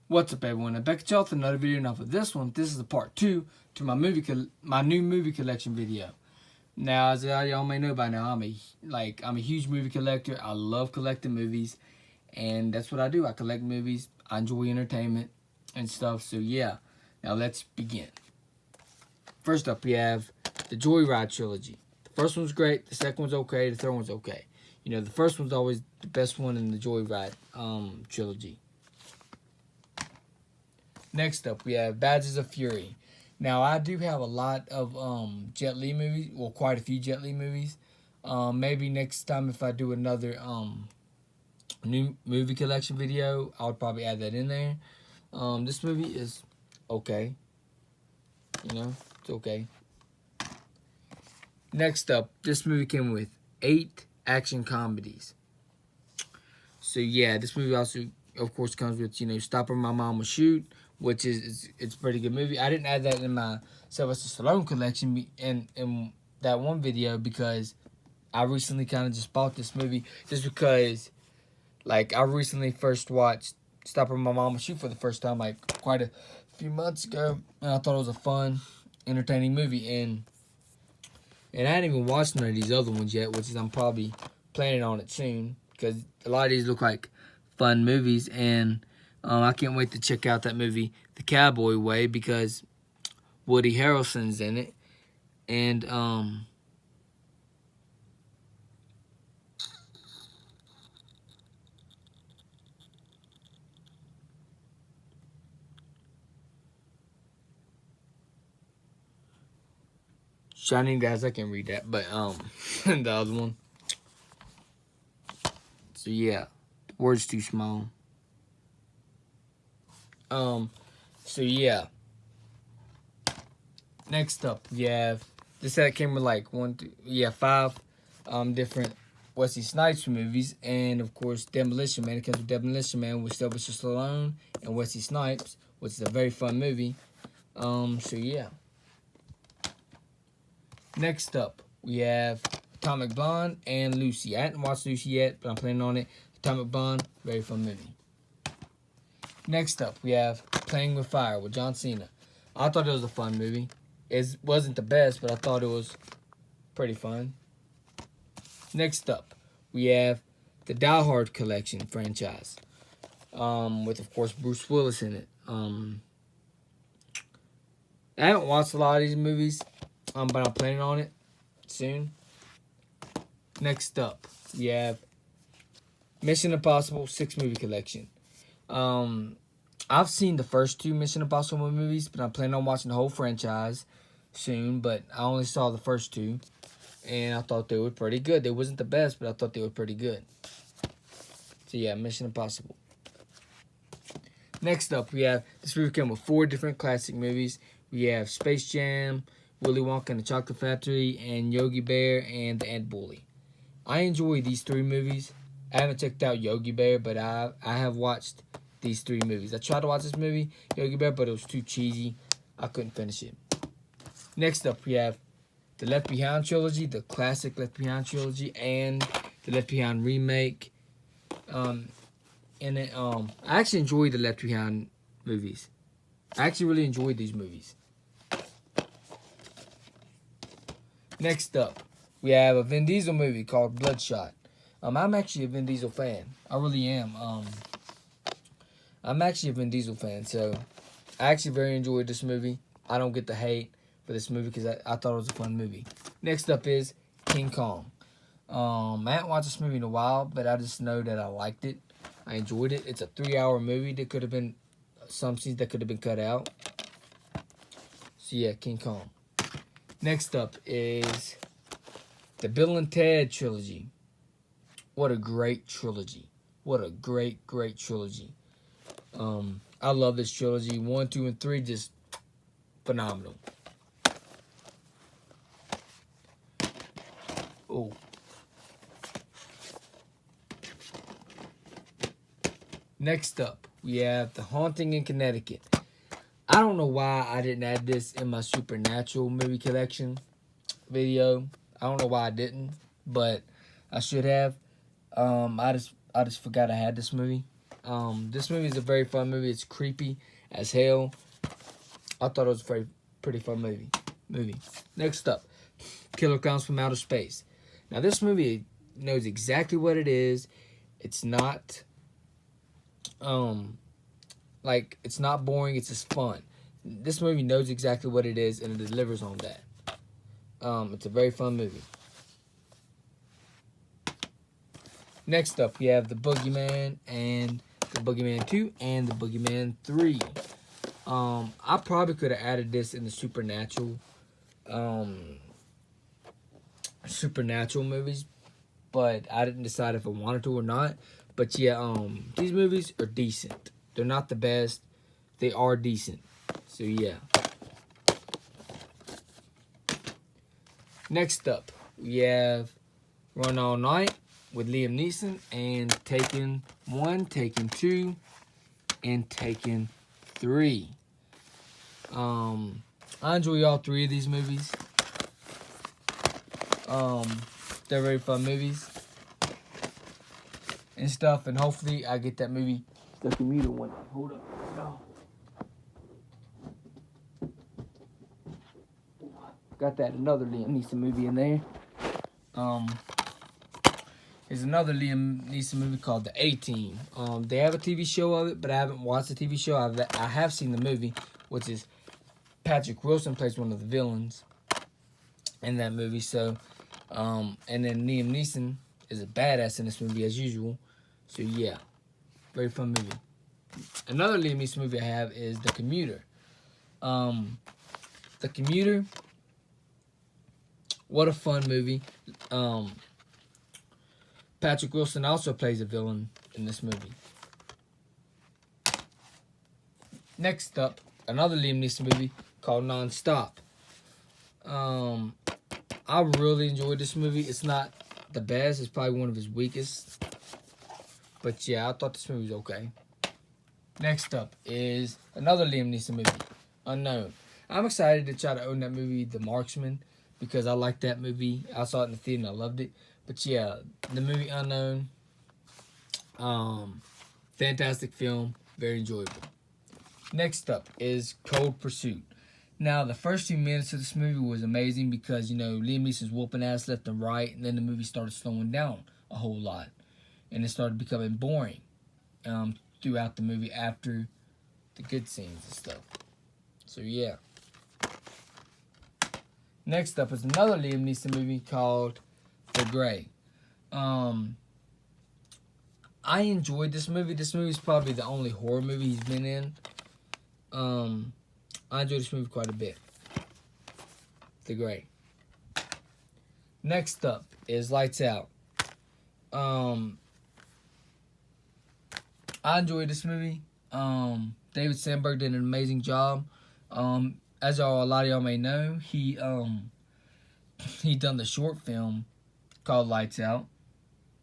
What's up, everyone? I'm back at y'all with another video. Now for this one, this is the part 2 to my new movie collection video. Now, as y'all may know by now, I'm a huge movie collector. I love collecting movies, and that's what I do. I collect movies. I enjoy entertainment and stuff. So yeah, now let's begin. First up, we have the Joyride Trilogy. The first one's great. The second one's okay. The third one's okay. You know, the first one's always the best one in the Joyride trilogy. Next up, we have Badges of Fury. Now, I do have a lot of Jet Li movies, well, quite a few Jet Li movies. Maybe next time if I do another new movie collection video, I would probably add that in there. This movie is okay. You know, it's okay. Next up, this movie came with 8 action comedies. So yeah, this movie also, of course, comes with, you know, Stop or My Mom Will Shoot, which is it's a pretty good movie. I didn't add that in my Sylvester Stallone collection in that one video because I recently kind of just bought this movie just because, like, I recently first watched Stop or My Mom Will Shoot for the first time, like, quite a few months ago, and I thought it was a fun, entertaining movie, and I hadn't even watched none of these other ones yet, which is I'm probably planning on it soon because a lot of these look like fun movies, and I can't wait to check out that movie, The Cowboy Way, because Woody Harrelson's in it. And, Shining Guys, I can read that, but, the other one. So, yeah, the word's too small. So yeah. Next up, we have this set came with like 5 different Wesley Snipes movies, and of course Demolition Man. It comes with Demolition Man with Sylvester Stallone and Wesley Snipes, which is a very fun movie. So yeah. Next up, we have Atomic Blonde and Lucy. I haven't watched Lucy yet, but I'm planning on it. Atomic Blonde, very fun movie. Next up, we have Playing with Fire with John Cena. I thought it was a fun movie. It wasn't the best, but I thought it was pretty fun. Next up, we have the Die Hard Collection franchise, with, of course, Bruce Willis in it. I haven't watched a lot of these movies, but I'm planning on it soon. Next up, we have Mission Impossible 6 movie collection. I've seen the first 2 Mission Impossible movies, but I'm planning on watching the whole franchise soon, but I only saw the first 2, and I thought they were pretty good. They wasn't the best, but I thought they were pretty good. So yeah, Mission Impossible. Next up, we have, this movie came with 4 different classic movies. We have Space Jam, Willy Wonka and the Chocolate Factory, and Yogi Bear and the Ant Bully. I enjoy these 3 movies. I haven't checked out Yogi Bear, but I have watched these 3 movies. I tried to watch this movie, Yogi Bear, but it was too cheesy. I couldn't finish it. Next up, we have the Left Behind trilogy, the classic Left Behind trilogy, and the Left Behind remake. I actually enjoyed the Left Behind movies. I actually really enjoyed these movies. Next up, we have a Vin Diesel movie called Bloodshot. I'm actually a Vin Diesel fan. I really am. I'm actually a Vin Diesel fan, so I actually very enjoyed this movie. I don't get the hate for this movie because I thought it was a fun movie. Next up is King Kong. I haven't watched this movie in a while, but I just know that I liked it. I enjoyed it. It's a 3-hour movie. There could have been some scenes that could have been cut out. So yeah, King Kong. Next up is the Bill and Ted Trilogy. What a great trilogy. What a great, great trilogy. I love this trilogy. 1, 2, and 3, just phenomenal. Oh. Next up, we have The Haunting in Connecticut. I don't know why I didn't add this in my Supernatural movie collection video. I don't know why I didn't, but I should have. I just forgot I had this movie. This movie is a very fun movie. It's creepy as hell. I thought it was a pretty fun movie. Next up, Killer Clowns from Outer Space. Now this movie knows exactly what it is. It's not it's not boring. It's just fun. This movie knows exactly what it is, and it delivers on that. It's a very fun movie. Next up, we have The Boogeyman and The Boogeyman 2 and The Boogeyman 3. I probably could have added this in the supernatural movies, but I didn't decide if I wanted to or not. But yeah, these movies are decent. They're not the best. They are decent. So yeah. Next up, we have Run All Night with Liam Neeson and Taken 1, Taken 2, and Taken 3. I enjoy all three of these movies. They're very fun movies and stuff, and hopefully I get that movie, the Commuter one. Hold up. No. Got that another Liam Neeson movie in there. There's another Liam Neeson movie called The A-Team. They have a TV show of it, but I haven't watched the TV show. I have seen the movie, which is Patrick Wilson plays one of the villains in that movie. So, and then Liam Neeson is a badass in this movie as usual. So yeah, very fun movie. Another Liam Neeson movie I have is The Commuter. The Commuter, what a fun movie. Patrick Wilson also plays a villain in this movie. Next up, another Liam Neeson movie called Non-Stop. I really enjoyed this movie. It's not the best. It's probably one of his weakest. But yeah, I thought this movie was okay. Next up is another Liam Neeson movie, Unknown. I'm excited to try to own that movie, The Marksman, because I like that movie. I saw it in the theater and I loved it. But yeah, the movie Unknown, fantastic film, very enjoyable. Next up is Cold Pursuit. Now, the first few minutes of this movie was amazing because, you know, Liam Neeson's whooping ass left and right, and then the movie started slowing down a whole lot. And it started becoming boring throughout the movie after the good scenes and stuff. So, yeah. Next up is another Liam Neeson movie called The Grey. I enjoyed this movie. This movie is probably the only horror movie he's been in. I enjoyed this movie quite a bit. The Grey. Next up is Lights Out. I enjoyed this movie. David Sandberg did an amazing job. As a lot of y'all may know, he done the short film called Lights Out,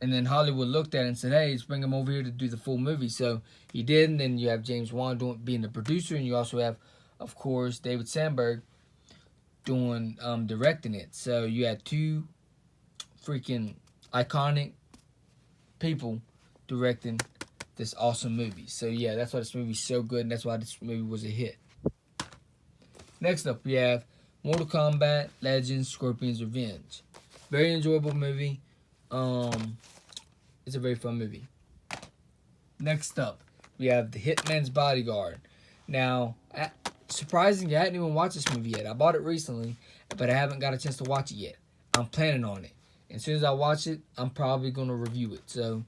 and then Hollywood looked at it and said, "Hey, let's bring him over here to do the full movie." So he did, and then you have James Wan being the producer, and you also have, of course, David Sandberg doing directing it. So you had two freaking iconic people directing this awesome movie. So yeah, that's why this movie's so good, and that's why this movie was a hit. Next up, we have Mortal Kombat Legends Scorpion's Revenge. Very enjoyable movie. It's a very fun movie. Next up, we have The Hitman's Bodyguard. Now, surprisingly, I hadn't even watched this movie yet. I bought it recently, but I haven't got a chance to watch it yet. I'm planning on it. And as soon as I watch it, I'm probably going to review it. So,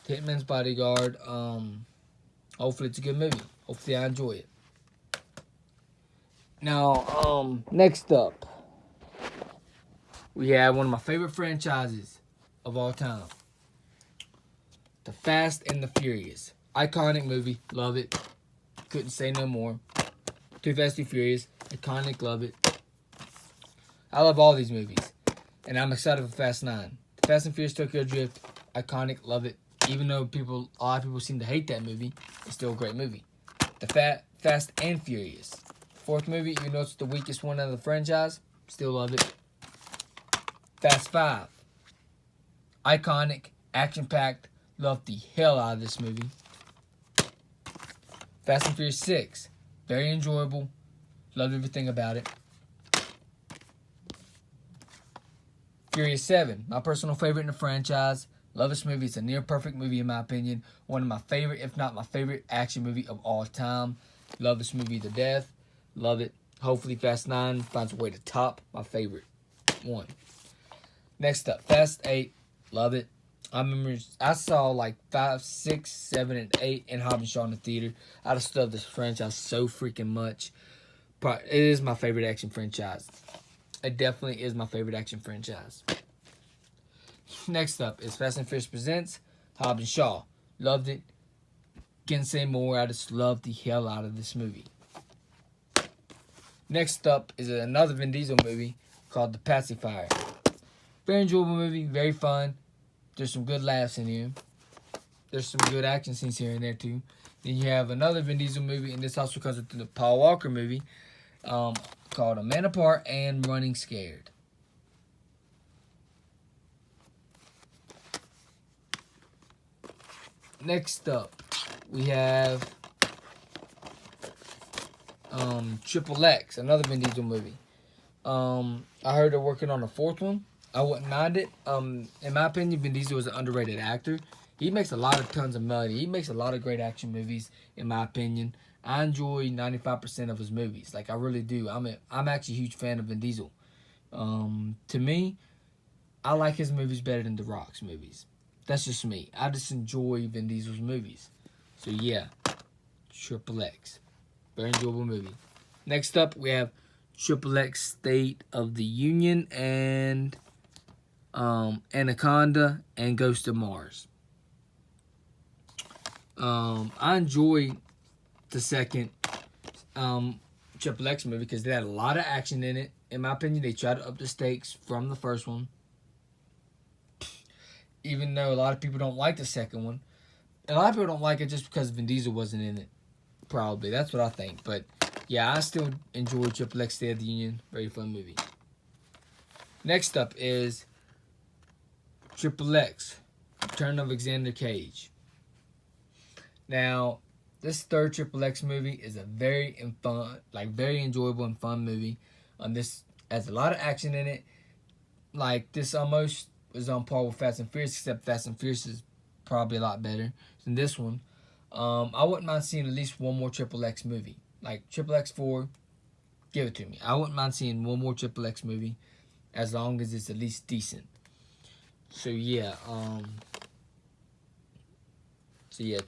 The Hitman's Bodyguard, hopefully it's a good movie. Hopefully I enjoy it. Now, next up, we have one of my favorite franchises of all time. The Fast and the Furious. Iconic movie. Love it. Couldn't say no more. Too Fast, Too Furious. Iconic. Love it. I love all these movies. And I'm excited for Fast 9. The Fast and Furious Tokyo Drift. Iconic. Love it. Even though a lot of people seem to hate that movie, it's still a great movie. The Fast and Furious. Fourth movie, even though it's the weakest one out of the franchise, still love it. Fast 5. Iconic, action-packed, love the hell out of this movie. Fast and Furious 6. Very enjoyable. Love everything about it. Furious 7. My personal favorite in the franchise. Love this movie. It's a near perfect movie in my opinion. One of my favorite, if not my favorite, action movie of all time. Love this movie to death. Love it. Hopefully Fast 9 finds a way to top my favorite one. Next up, Fast 8. Love it. I remember I saw like 5, 6, 7, and 8 in Hobbs & Shaw in the theater. I just love this franchise so freaking much. It is my favorite action franchise. It definitely is my favorite action franchise. Next up is Fast and Furious Presents Hobbs & Shaw. Loved it. Can't say more. I just love the hell out of this movie. Next up is another Vin Diesel movie called The Pacifier. Very enjoyable movie, very fun. There's some good laughs in here. There's some good action scenes here and there too. Then you have another Vin Diesel movie, and this also comes with the Paul Walker movie called A Man Apart and Running Scared. Next up, we have Triple X, another Vin Diesel movie. I heard they're working on a fourth one. I wouldn't mind it. In my opinion, Vin Diesel is an underrated actor. He makes a lot of tons of money. He makes a lot of great action movies, in my opinion. I enjoy 95% of his movies. Like, I really do. I'm actually a huge fan of Vin Diesel. To me, I like his movies better than The Rock's movies. That's just me. I just enjoy Vin Diesel's movies. So, yeah. Triple X. Very enjoyable movie. Next up, we have Triple X State of the Union and Anaconda and Ghost of Mars. I enjoy the second Triple X movie because they had a lot of action in it. In my opinion, they tried to up the stakes from the first one. Even though a lot of people don't like the second one. A lot of people don't like it just because Vin Diesel wasn't in it. Probably. That's what I think. But, yeah, I still enjoy Triple X State of the Union. Very fun movie. Next up is Triple X, Return of Xander Cage. Now, this third Triple X movie is a very enjoyable and fun movie. This has a lot of action in it. Like, this almost is on par with Fast and Furious, except Fast and Furious is probably a lot better than this one. I wouldn't mind seeing at least one more Triple X movie. Like, Triple X 4, give it to me. I wouldn't mind seeing one more Triple X movie as long as it's at least decent. So, yeah.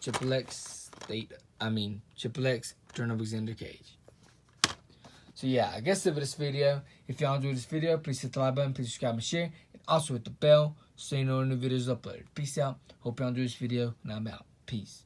Triple X, Triple X, Return of Xander Cage. So, yeah, I guess that's it for this video. If y'all enjoyed this video, please hit the like button, please subscribe and share. And also hit the bell so you know when the videos uploaded. Peace out. Hope y'all enjoyed this video, and I'm out. Peace.